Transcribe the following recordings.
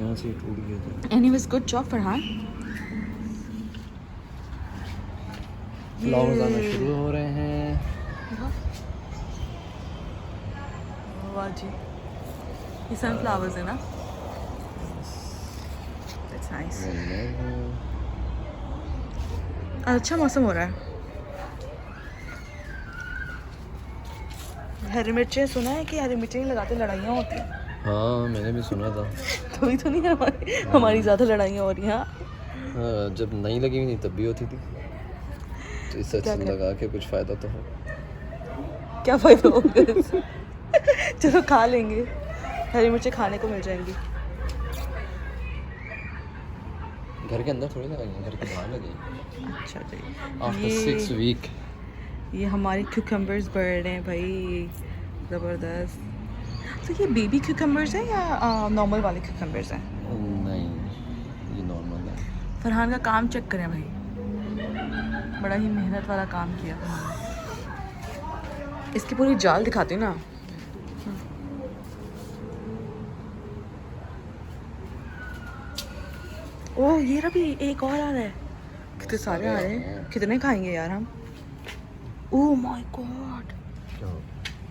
यहाँ से टूट गया था। Anyways good job Farhan. Flowers आना शुरू हो रहे हैं। वाह जी, ये सनफ्लावर्स है ना। That's nice. अच्छा मौसम हो रहा है। हरी मिर्चें, सुना है कि हरी मिर्चें लगाते लड़ाइयाँ होती हैं। हाँ मैंने भी सुना था। तो नहीं हमारी ज़्यादा लड़ाइयाँ हो रही हैं। हाँ जब नहीं लगी हुई तब भी होती थी, तो इससे अच्छा लगा के कुछ फ़ायदा तो हो। क्या फ़ायदा होगा? चलो खा लेंगे, हरी मिर्चें खाने को मिल जाएंगी। घर के अंदर थोड़ी लगाएंगे, घर के बाहर लगेंगे। अच्छा जी। आफ्टर 6 वीक ये हमारे क्यूकम्बर्स बढ़ रहे हैं भाई, ज़बरदस्त। तो ये बेबी क्यूकम्बर्स है या नॉर्मल वाले क्यूकम्बर्स हैं? नहीं ये नॉर्मल है। फरहान का काम चेक करें भाई, बड़ा ही मेहनत वाला काम किया फरहान। इसकी पूरी जाल दिखाती हूँ ना। ओह ये रहा भी एक और आ रहा है। कितने सारे आ रहे हैं, कितने खाएंगे यार हम। ओह माय गॉड,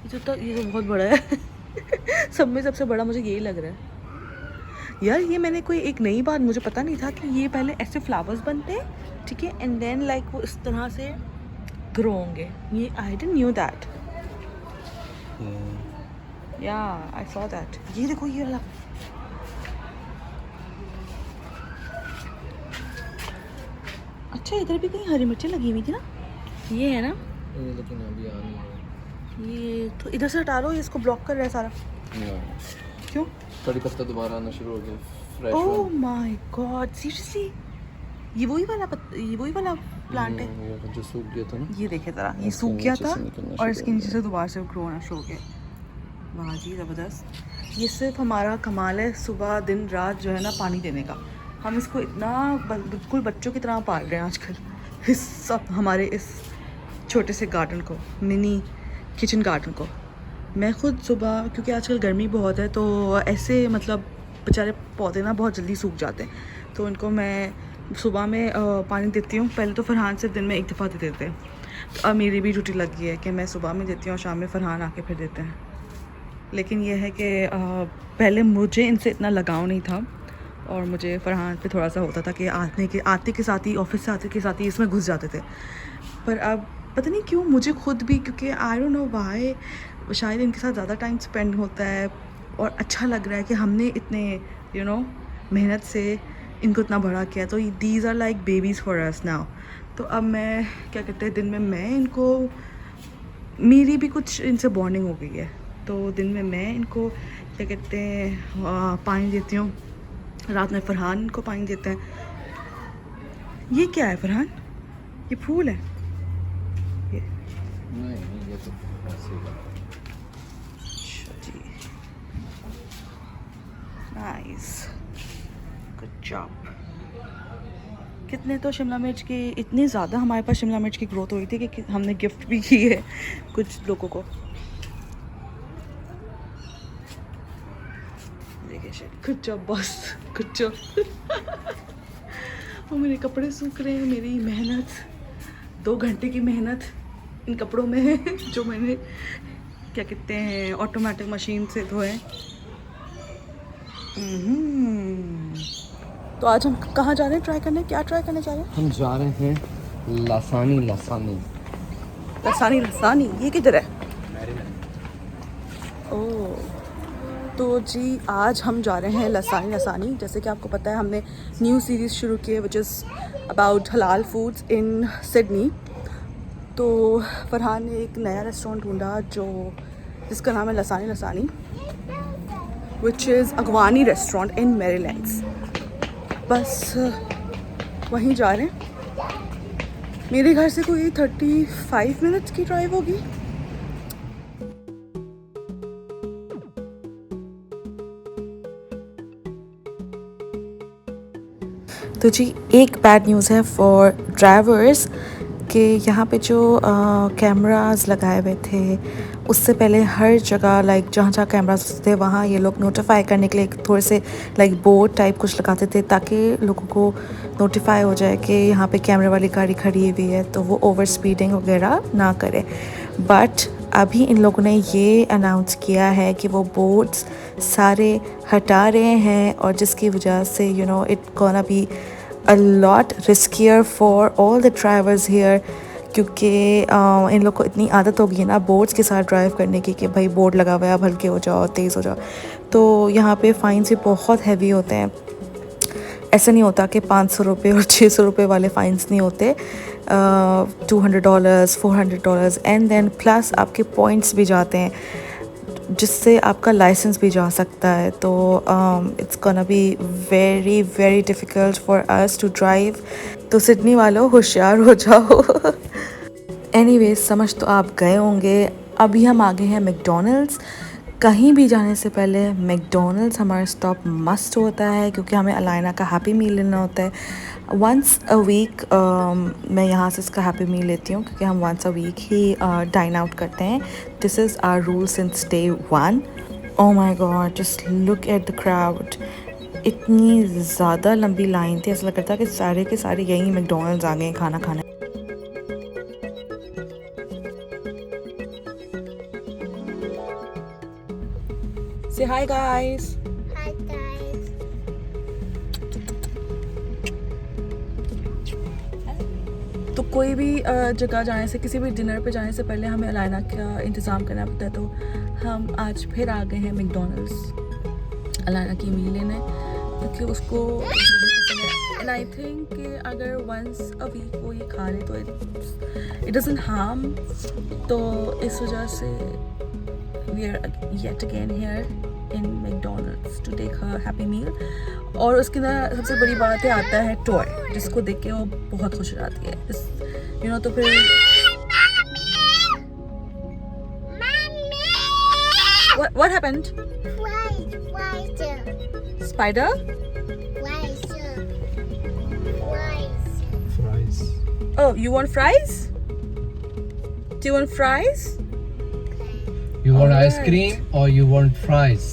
ये तो बहुत बड़ा है। सब में सबसे बड़ा मुझे यही लग रहा है यार। ये मैंने कोई एक नई बात, मुझे पता नहीं था कि ये पहले ऐसे फ्लावर्स बनते हैं, ठीक है, एंड देन लाइक वो इस तरह से ग्रो होंगे। ये आई डिडंट न्यू दैट। या आई सॉ दैट। ये देखो ये वाला। अच्छा इधर भी कहीं हरी मिर्ची लगी हुई थी ना, ये है ना। लेकिन अभी आ नहीं है। ये तो इधर से हटा लो, ये इसको ब्लॉक कर रहा है सारा। क्यों? कड़ी पत्ता दोबारा आना शुरू हो गया, fresh. Oh my God, seriously ये वही वाला प्लांट है ये जो सूख गया था ना। ये देखे ज़रा, ये सूख गया था और इसके नीचे से दोबारा से ग्रो होना शुरू हो गया। वाह जी ज़बरदस्त। ये सिर्फ हमारा कमाल है सुबह दिन रात जो है ना पानी देने का। हम इसको इतना बिल्कुल बच्चों की तरह पाल रहे हैं आजकल, इस सब हमारे इस छोटे से गार्डन को, मिनी किचन गार्डन को। मैं खुद सुबह, क्योंकि आजकल गर्मी बहुत है, तो ऐसे मतलब बेचारे पौधे ना बहुत जल्दी सूख जाते हैं, तो इनको मैं सुबह में पानी देती हूँ। पहले तो फरहान से दिन में एक दफ़ा दे देते हैं, तो अब मेरी भी ड्यूटी लग गई है कि मैं सुबह में देती हूँ और शाम में फरहान आके फिर देते हैं। लेकिन यह है कि पहले मुझे इनसे इतना लगाव नहीं था और मुझे फरहान पे थोड़ा सा होता था कि आते के साथ ही, ऑफिस से आते के साथ ही इसमें घुस जाते थे। पर अब पता नहीं क्यों मुझे खुद भी, क्योंकि आई डोंट नो व्हाई, शायद इनके साथ ज़्यादा टाइम स्पेंड होता है और अच्छा लग रहा है कि हमने इतने मेहनत से इनको इतना बड़ा किया। तो these are like babies for us now. तो अब मैं क्या कहते हैं, दिन में मैं इनको, मेरी भी कुछ इनसे बॉन्डिंग हो गई है, तो दिन में मैं इनको क्या कहते हैं पानी देती हूँ, रात में फरहान इनको पानी देते हैं। ये क्या है फरहान? ये फूल है? ये नहीं ये तो ऐसे ही है। अच्छा जी, नाइस, गुड जॉब। कितने तो शिमला मिर्च की, इतनी ज़्यादा हमारे पास शिमला मिर्च की ग्रोथ हुई थी कि हमने गिफ्ट भी की है कुछ लोगों को। देखिए, good job boss, good job. वो मेरे कपड़े सूख रहे हैं, मेरी मेहनत, 2 घंटे की मेहनत इन कपड़ों में है जो मैंने क्या कहते हैं ऑटोमेटिक मशीन से धोए। तो आज हम कहाँ जा रहे हैं ट्राई करने, क्या ट्राई करने जा रहे हैं? हम जा रहे हैं लसानी। लसानी, ये किधर है? ओह, तो जी आज हम जा रहे हैं लसानी। जैसे कि आपको पता है हमने न्यू सीरीज़ शुरू की है विच इज़ अबाउट हलाल फूड्स इन सिडनी। तो फरहान ने एक नया रेस्टोरेंट ढूंढा जिसका नाम है लसानी, विच इज़ अगवानी रेस्टोरेंट इन मैरीलैंड्स। बस वहीं जा रहे हैं। मेरे घर से कोई 35 मिनट्स की ड्राइव होगी। तो जी एक बैड न्यूज़ है फॉर ड्राइवर्स कि यहाँ पे जो कैमरास लगाए हुए थे उससे पहले हर जगह लाइक जहाँ जहाँ कैमरास थे वहाँ ये लोग नोटिफाई करने के लिए थोड़े से लाइक बोर्ड टाइप कुछ लगाते थे ताकि लोगों को नोटिफाई हो जाए कि यहाँ पे कैमरे वाली गाड़ी खड़ी हुई है तो वो ओवर स्पीडिंग वगैरह ना करे। बट अभी इन लोगों ने ये अनाउंस किया है कि वो बोर्ड्स सारे हटा रहे हैं और जिसकी वजह से you know it gonna be a lot riskier for all the drivers here क्योंकि इन लोग को इतनी आदत हो गई है ना बोर्ड्स के साथ ड्राइव करने की कि भाई बोर्ड लगा हुआ है अब हल्के हो जाओ तेज़ हो जाओ। तो यहाँ पे फ़ाइन्स भी बहुत हैवी होते हैं। ऐसा नहीं होता कि 500 रुपये और 600 रुपये वाले फ़ाइन्स नहीं होते। $200 $400 एंड देन प्लस आपके पॉइंट्स भी जाते हैं जिससे आपका लाइसेंस भी जा सकता है। तो it's gonna be very very difficult for us to drive. तो सिडनी वालों होशियार हो जाओ। एनीवेज समझ तो आप गए होंगे। अभी हम आगे हैं मैकडॉनल्ड्स। कहीं भी जाने से पहले मैकडॉनल्ड्स हमारा स्टॉप मस्ट होता है क्योंकि हमें अलाइना का हैप्पी मील लेना होता है। वंस अ वीक मैं यहाँ से इसका हैप्पी मील लेती हूँ क्योंकि हम वंस अ वीक ही डाइन आउट करते हैं। This is our rule since day 1। Oh my God just look at the crowd. इतनी ज़्यादा लंबी लाइन थी, ऐसा लग रहा था कि सारे के सारे यहीं मैकडॉनल्ड्स आ गए हैं खाना खाने। Say hi guys. Hi guys. तो कोई भी जगह जाने से किसी भी डिनर पे जाने से पहले हमें अलाइना का इंतज़ाम करना पड़ता है। तो हम आज फिर आ गए हैं मैकडॉनल्ड्स अलाइना की मील लेने क्योंकि उसको एंड आई थिंक कि अगर वंस अ वीक वो ये खा ले तो इट डजंट हार्म। तो इस वजह से we are yet again here in McDonald's to take her happy meal. और उसके अंदर सबसे बड़ी बात है आता है टॉय जिसको देख के वो बहुत खुश हो जाती है यू नो। तो फिर what happened? Spider? Fries. Oh, you want fries? Do you want fries? You want ice Alright. cream or you want fries?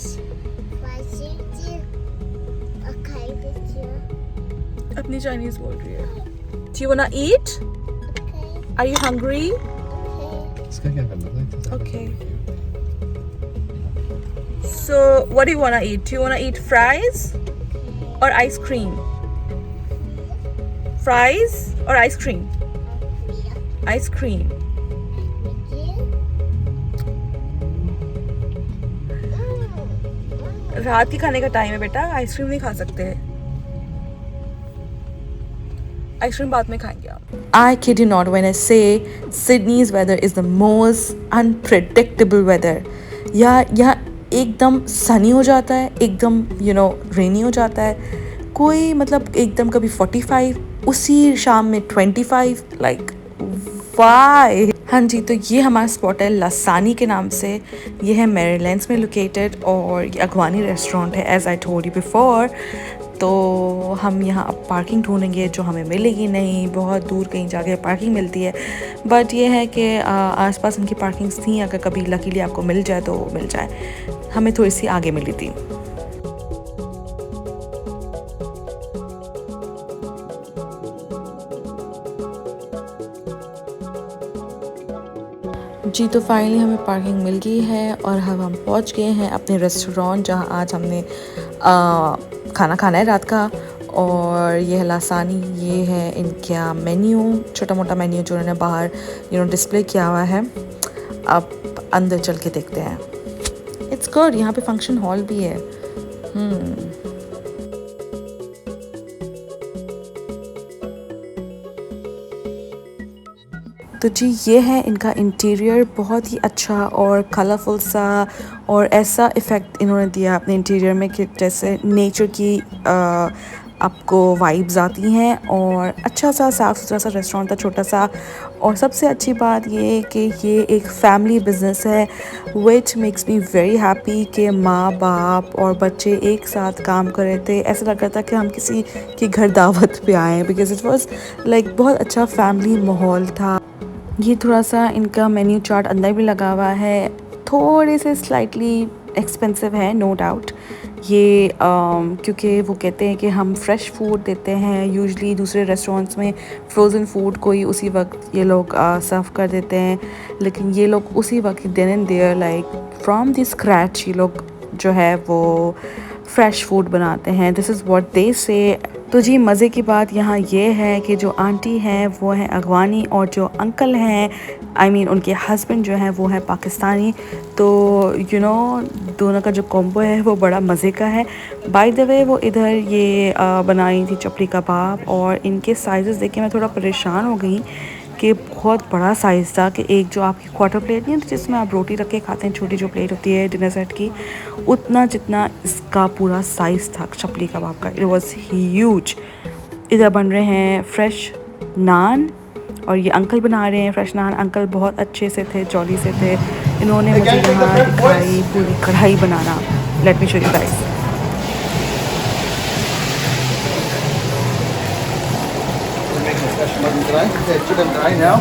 अपनी चाइनीज बोल रही है। Do you wanna eat? Are you hungry? इसका क्या करना था? Okay. So, what do you wanna eat? Do you wanna eat fries or ice cream? Fries or ice cream? Ice cream. रात की खाने का टाइम है बेटा, आइसक्रीम नहीं खा सकते। आइसक्रीम बाद में खाएंगे आप। I kid you not when I say Sydney's weather is the most unpredictable weather. यहाँ एकदम सनी हो जाता है, एकदम रेनी हो जाता है। कोई मतलब एकदम कभी 45 उसी शाम में 25 लाइक वाई। हाँ जी, तो ये हमारा स्पॉट है लसानी के नाम से। ये है मैरीलैंड्स में लोकेटेड और ये अगवानी रेस्टोरेंट है as I told you before. तो हम यहाँ अब पार्किंग ढूंढेंगे जो हमें मिलेगी नहीं, बहुत दूर कहीं जाके पार्किंग मिलती है। बट ये है कि आसपास इनकी पार्किंग्स थी, अगर कभी लकीली आपको मिल जाए तो मिल जाए। हमें थोड़ी सी आगे मिली थी। जी तो फाइनली हमें पार्किंग मिल गई है और अब हम पहुंच गए हैं अपने रेस्टोरेंट जहां आज हमने खाना खाना है रात का। और ये है लासानी, ये है इनका मेन्यू, छोटा मोटा मेन्यू जो उन्होंने बाहर डिस्प्ले किया हुआ है। अब अंदर चल के देखते हैं। इट्स गुड, यहाँ पे फंक्शन हॉल भी है। तो जी ये है इनका इंटीरियर, बहुत ही अच्छा और कलरफुल सा, और ऐसा इफ़ेक्ट इन्होंने दिया अपने इंटीरियर में कि जैसे नेचर की आपको वाइब्स आती हैं और अच्छा सा साफ़ सुथरा सा रेस्टोरेंट था, छोटा सा। और सबसे अच्छी बात ये कि ये एक फैमिली बिजनेस है, which makes me very happy कि माँ बाप और बच्चे एक साथ काम कर रहे थे। ऐसा लग रहा था कि हम किसी के घर दावत पे आए हैं, बिकॉज इट वाज लाइक बहुत अच्छा फैमिली माहौल था। ये थोड़ा सा इनका मेन्यू चार्ट अंदर भी लगा हुआ है, थोड़े से स्लाइटली एक्सपेंसिव है नो डाउट ये, क्योंकि वो कहते हैं कि हम फ्रेश फूड देते हैं। यूजुअली दूसरे रेस्टोरेंट्स में फ्रोज़न फूड को ही उसी वक्त ये लोग सर्व कर देते हैं, लेकिन ये लोग उसी वक्त then and there like from the scratch ये लोग जो है वो फ्रेश फूड बनाते हैं। दिस इज़ व्हाट दे से। तो जी मज़े की बात यहाँ ये है कि जो आंटी हैं वो हैं अगवानी और जो अंकल हैं I mean, उनके हस्बैंड जो हैं वो हैं पाकिस्तानी। तो यू नो दोनों का जो कॉम्बो है वो बड़ा मज़े का है। बाय द वे वो इधर ये बनाई थी चपली कबाब, और इनके साइज़ेस देख के मैं थोड़ा परेशान हो गई कि बहुत बड़ा साइज़ था, कि एक जो आपकी क्वार्टर प्लेट नहीं होती जिसमें आप रोटी रख के खाते हैं, छोटी जो प्लेट होती है डिनर सेट की, उतना जितना इसका पूरा साइज़ था चपली कबाब का। It was huge. इधर बन रहे हैं फ्रेश नान और ये अंकल बना रहे हैं फ्रेश नान। अंकल बहुत अच्छे से थे, जॉली से थे। इन्होंने मुझे यहाँ दिखाई पूरी कढ़ाई बनाना। Let me show you guys. chicken dry now.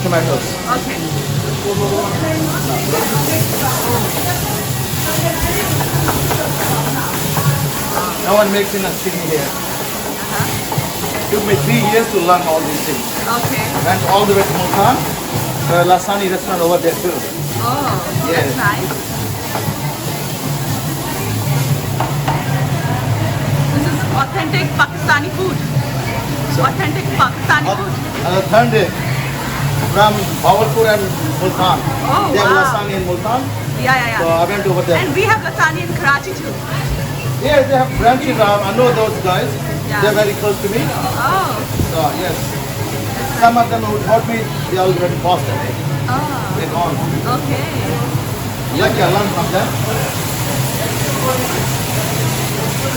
Tomatoes. Okay. No one makes in a city here. Took me 3 years to learn all these things. Okay. Went all the way to Multan, the Lasani restaurant over there too. Oh, Yes. that's nice. This is authentic Pakistani food. Authentic Pakistani food. Third day from Bawalpur and Multan. Oh, They have wow. Lasani in Multan. Yeah. So I went over there. And we have lasagna in Karachi too. Yes, they have branches. I know those guys. Yeah. They're very close to me. Oh. So yes. Some of them who taught me, they already passed away. Oh. They're gone. Okay. Lucky I learned from them.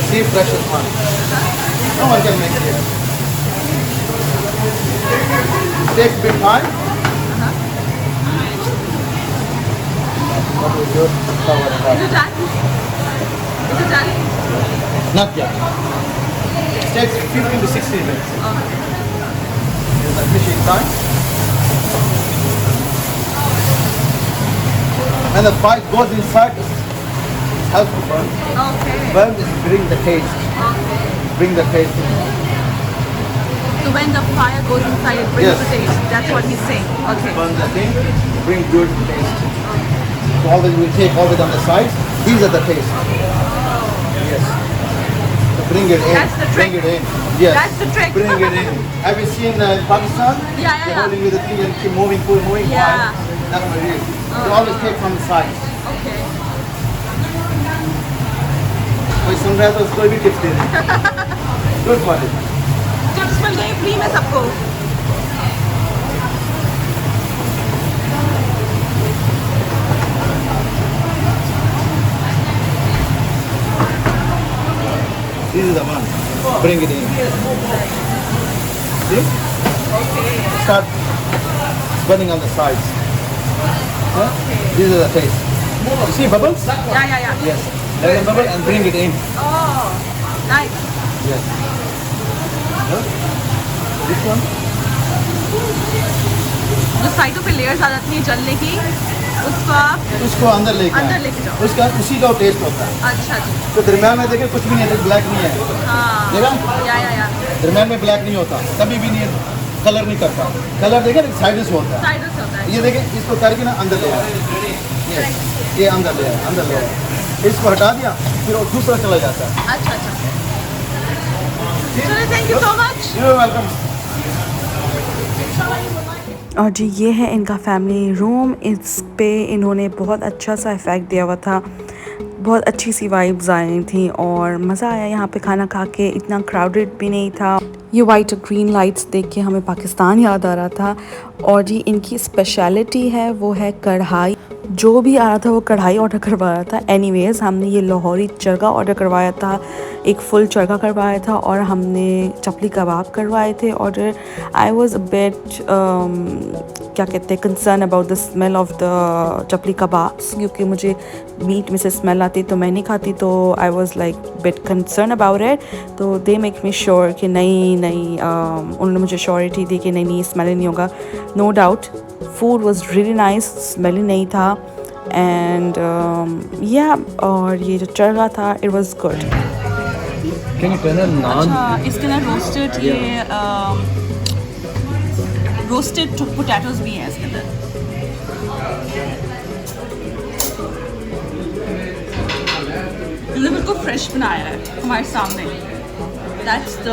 See, fresh is fun. No one can make it. Takes a bit time. What we do, cover it up. Is it done? Is it done? Not yet. It takes 15 to 16 minutes. Okay. Is that fishing time? When the fire goes inside, it helps to burn. Okay. Burn is bring the taste. Okay. Bring the taste in. So when the fire goes inside, it brings Yes. the taste. That's what he's saying. Okay. Burn the thing, bring good taste. So always we take always on the sides. These are the taste. Yes. So bring it in. That's the trick. Bring it in. Yes. That's the trick. Bring it in. Have you seen Pakistan? Yeah. They're holding with the thing and keep moving. Yeah. Fine. That's what it is. You always take from the sides. Okay. कोई सुन रहा है तो उसको भी tips दे दें. Good for it. Tips मिल गई free में सबको. This is the one. Bring it in. See? Okay. Start burning on the sides. Huh? This is the taste. You see bubbles? Yeah. Yes. Let them bubble and bring it in. Oh, nice. Yes. Huh? This one? जो साइडों पे layers आ जाती हैं जलने की, उसको आप उसको अंदर लेके अंदर आए. लेके जाओ. उसका उसी का टेस्ट होता है. अच्छा जी. तो दरम्यान में देखें कुछ भी नहीं है, ब्लैक नहीं है. हाँ. देखा? या. दरम्यान में ब्लैक नहीं होता, कभी भी नहीं, कलर नहीं करता. कलर देखें साइड से होता है. साइडों से होता है. ये देखें, इसको करके ना अंदर ले आए. Yes. ये अंदर ले आए, अंदर ले आए. इसको हटा दिया, फिर वो दूसरा चला जाता है. अच्छा. चलो thank you so much. You're welcome. और जी ये है इनका फैमिली रूम। इस पे इन्होंने बहुत अच्छा सा इफ़ेक्ट दिया हुआ था, बहुत अच्छी सी वाइब्स आ रही थी और मज़ा आया यहाँ पे खाना खा के। इतना क्राउडेड भी नहीं था। ये वाइट और ग्रीन लाइट्स देख के हमें पाकिस्तान याद आ रहा था। और जी इनकी स्पेशलिटी है वो है कढ़ाई। जो भी आ रहा था वो कढ़ाई ऑर्डर करवाया था। एनीवेज हमने ये लाहौरी चरगा ऑर्डर करवाया था, एक फुल चरगा करवाया था और हमने चपली कबाब करवाए थे ऑर्डर। आई वॉज अ बिट क्या कहते हैं concern about the smell of the chapli kababs, क्योंकि मुझे मीट में से स्मेल आती तो मैं नहीं खाती, तो I was like bit concern about it. तो दे मेक मी श्योर कि नहीं उन्होंने मुझे श्योरिटी दी कि नहीं स्मेल नहीं होगा। No doubt food was really nice, smelly नहीं था एंड या और ये जो चरगा था it was good. Can you tell her naan? अच्छा इसके अंदर रोस्टेड ये रोस्टेड पोटैटोज भी हैं इसके अंदर। इन्होंने बिल्कुल फ्रेश बनाया है हमारे सामने। दैट्स द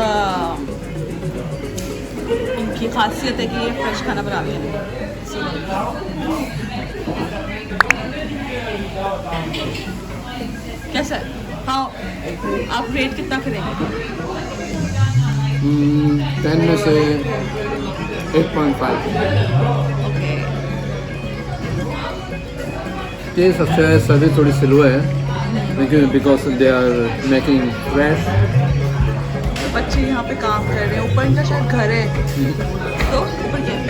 इनकी खासियत है कि ये फ्रेश खाना बनाते हैं। कैसा है? हाँ आप रेट कितना करेंगे? 10 में से 8.5। ओके टेस्ट अच्छा है, सर्विस थोड़ी स्लो है लेकिन because they are making fresh. बच्चे यहाँ पे काम कर रहे हैं, ऊपर इनका शायद घर है। तो ऊपर क्या है?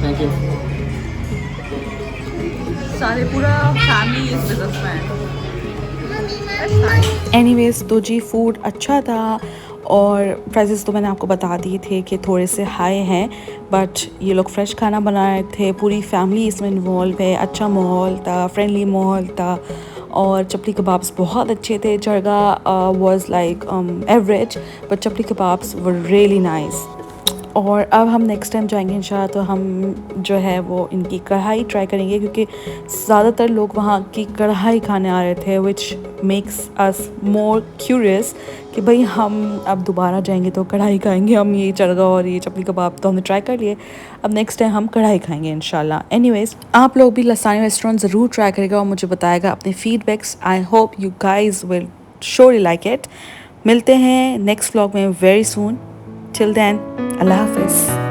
Thank you. सारे पूरा फैमिली इस बिजनेस में है। एनीवेज तो जी फूड अच्छा था और प्राइसेस तो मैंने आपको बता दिए थे कि थोड़े से हाई हैं, बट ये लोग फ्रेश खाना बना रहे थे, पूरी फैमिली इसमें इन्वॉल्व है। अच्छा माहौल था, फ्रेंडली माहौल था और चपली कबाब्स बहुत अच्छे थे। Charga was like average but chapli kababs were really nice. और अब हम नेक्स्ट टाइम जाएंगे इंशाल्लाह तो हम जो है वो इनकी कढ़ाई ट्राई करेंगे, क्योंकि ज़्यादातर लोग वहाँ की कढ़ाई खाने आ रहे थे, which makes us more curious कि भाई हम अब दोबारा जाएंगे तो कढ़ाई खाएंगे। हम ये चरगा और ये चपली कबाब तो हमने ट्राई कर लिए, अब नेक्स्ट टाइम हम कढ़ाई खाएंगे इंशाल्लाह। एनीवेज आप लोग भी लसानी रेस्टोरेंट ज़रूर ट्राई करेगा और मुझे बताएगा अपने feedbacks. I hope you guys will surely like it. मिलते हैं नेक्स्ट व्लॉग में वेरी सून। टिल देन अल्लाह हाफिज़।